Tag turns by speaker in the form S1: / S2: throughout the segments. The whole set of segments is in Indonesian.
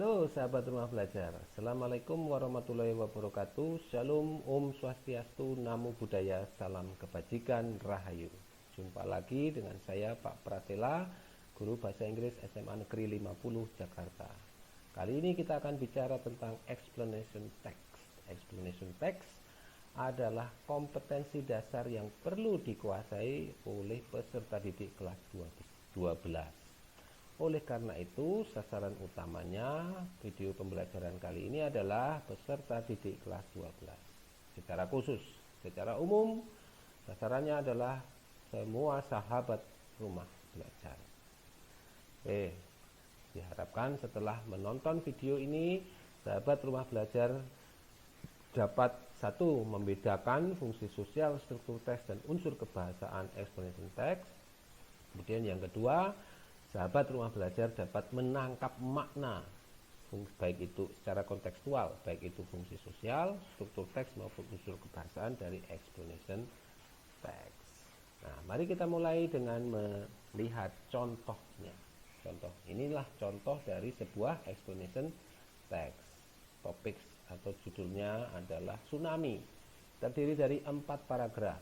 S1: Halo sahabat rumah belajar, Assalamualaikum warahmatullahi wabarakatuh. Shalom, Om Swastiastu, Namo Buddhaya, Salam Kebajikan, Rahayu. Jumpa lagi dengan saya Pak Pratela, Guru Bahasa Inggris SMA Negeri 50 Jakarta. Kali ini kita akan bicara tentang explanation text. Explanation text adalah kompetensi dasar yang perlu dikuasai oleh peserta didik kelas 12. Oleh karena itu, sasaran utamanya video pembelajaran kali ini adalah peserta didik kelas 12. Secara khusus, secara umum, sasarannya adalah semua sahabat rumah belajar. Diharapkan setelah menonton video ini, sahabat rumah belajar dapat satu, membedakan fungsi sosial, struktur teks, dan unsur kebahasaan explanation text. Kemudian yang kedua, sahabat rumah belajar dapat menangkap makna, baik itu secara kontekstual, baik itu fungsi sosial, struktur teks maupun unsur kebahasaan dari explanation text. Nah, mari kita mulai dengan melihat contohnya. Inilah contoh dari sebuah explanation text. Topik atau judulnya adalah tsunami. Terdiri dari 4 paragraf,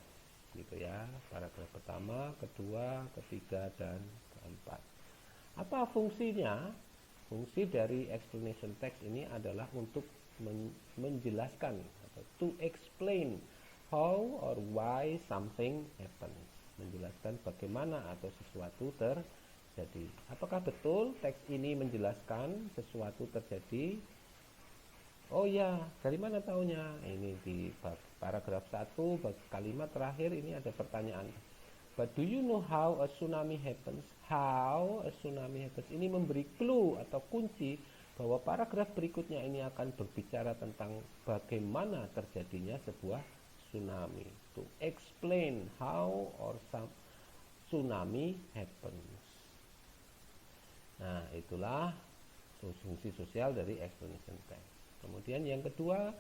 S1: gitu ya. Paragraf pertama, kedua, ketiga, dan keempat. Apa fungsinya? Fungsi dari explanation text ini adalah untuk menjelaskan atau to explain how or why something happens. Menjelaskan bagaimana atau sesuatu terjadi. Apakah betul teks ini menjelaskan sesuatu terjadi? Oh ya, dari mana taunya? Ini di paragraf 1 kalimat terakhir ini ada pertanyaan. But do you know how a tsunami happens? How a tsunami happens. Ini memberi clue atau kunci bahwa paragraf berikutnya ini akan berbicara tentang bagaimana terjadinya sebuah tsunami. To explain how or some tsunami happens. Nah, itulah fungsi sosial dari explanation text. Kemudian yang kedua,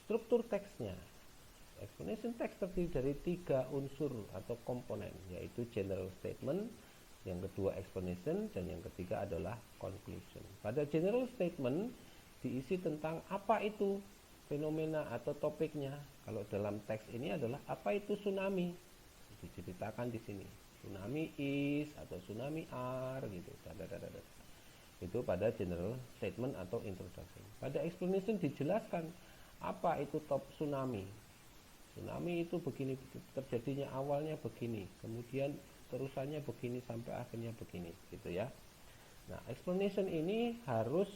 S1: struktur teksnya. Explanation text terdiri dari 3 unsur atau komponen, yaitu general statement, yang kedua explanation, dan yang ketiga adalah conclusion. Pada general statement diisi tentang apa itu fenomena atau topiknya. Kalau dalam teks ini adalah apa itu tsunami, diceritakan di sini. Tsunami is atau tsunami are gitu. Itu pada general statement atau introduction. Pada explanation dijelaskan apa itu top tsunami. Tsunami itu begini, terjadinya awalnya begini, kemudian terusannya begini sampai akhirnya begini, gitu ya. Nah, explanation ini harus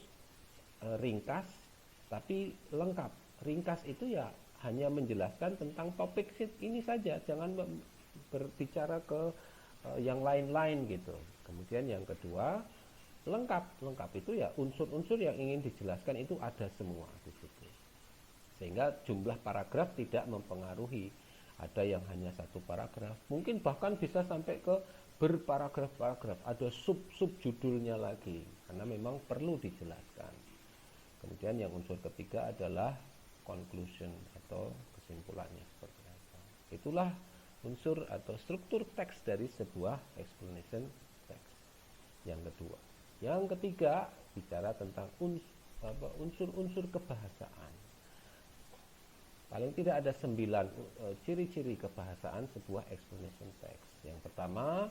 S1: ringkas tapi lengkap. Ringkas itu ya hanya menjelaskan tentang topik ini saja, jangan berbicara ke yang lain-lain gitu. Kemudian yang kedua, lengkap. Lengkap itu ya unsur-unsur yang ingin dijelaskan itu ada semua di situ. Sehingga jumlah paragraf tidak mempengaruhi. Ada yang hanya 1 paragraf, mungkin bahkan bisa sampai ke berparagraf-paragraf, ada sub-sub judulnya lagi, karena memang perlu dijelaskan. Kemudian yang unsur ketiga adalah conclusion atau kesimpulannya seperti apa. Itulah unsur atau struktur teks dari sebuah explanation text. Yang kedua. Yang ketiga, bicara tentang unsur-unsur kebahasaan. Paling tidak ada 9 ciri-ciri kebahasaan sebuah explanation text. Yang pertama,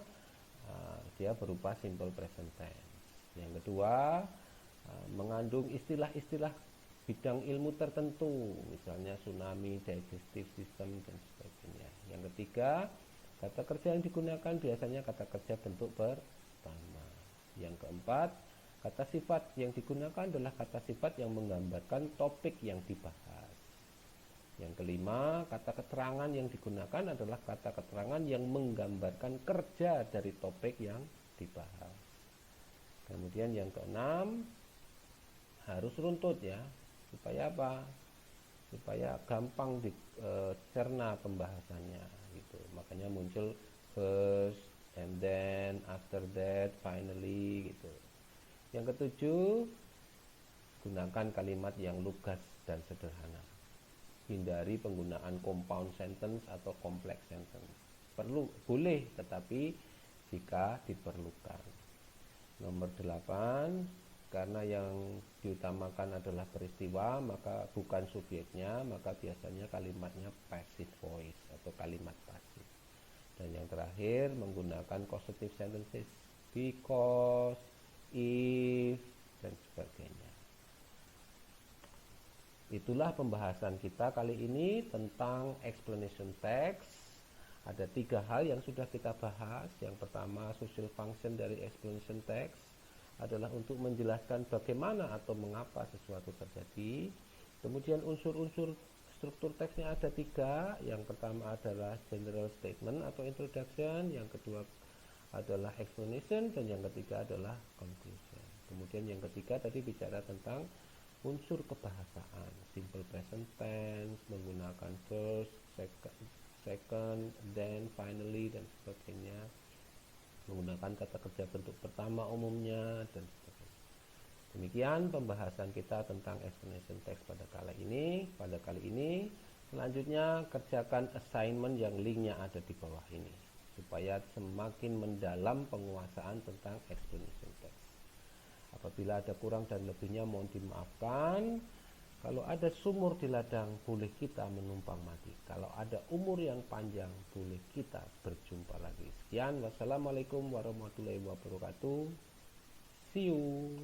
S1: dia berupa simple present tense. Yang kedua, mengandung istilah-istilah bidang ilmu tertentu, misalnya tsunami, digestive system, dan sebagainya. Yang ketiga, kata kerja yang digunakan biasanya kata kerja bentuk pertama. Yang keempat, kata sifat yang digunakan adalah kata sifat yang menggambarkan topik yang dibahas. Yang kelima, kata keterangan yang digunakan adalah kata keterangan yang menggambarkan kerja dari topik yang dibahas. Kemudian yang keenam, harus runtut ya. Supaya apa? Supaya gampang dicerna pembahasannya gitu. Makanya muncul first, and then, after that, finally gitu. Yang ketujuh, gunakan kalimat yang lugas dan sederhana. Hindari penggunaan compound sentence atau complex sentence. Boleh, tetapi jika diperlukan. Nomor 8, karena yang diutamakan adalah peristiwa, maka bukan subjeknya, maka biasanya kalimatnya passive voice atau kalimat pasif. Dan yang terakhir menggunakan causative sentences, because, if, dan sebagainya. Itulah pembahasan kita kali ini tentang explanation text. Ada 3 hal yang sudah kita bahas. Yang pertama, social function dari explanation text adalah untuk menjelaskan bagaimana atau mengapa sesuatu terjadi. Kemudian unsur-unsur struktur teksnya ada 3. Yang pertama adalah general statement atau introduction, yang kedua adalah explanation, dan yang ketiga adalah conclusion. Kemudian yang ketiga tadi bicara tentang unsur kebahasaan, simple present tense, menggunakan first, second, then, finally, dan sebagainya, menggunakan kata kerja bentuk pertama umumnya, dan sebagainya. Demikian pembahasan kita tentang explanation text pada kali ini. Selanjutnya kerjakan assignment yang linknya ada di bawah ini, supaya semakin mendalam penguasaan tentang explanation text. Apabila ada kurang dan lebihnya mohon dimaafkan. Kalau ada sumur di ladang, boleh kita menumpang mati. Kalau ada umur yang panjang, boleh kita berjumpa lagi. Sekian, wassalamualaikum warahmatullahi wabarakatuh. See you.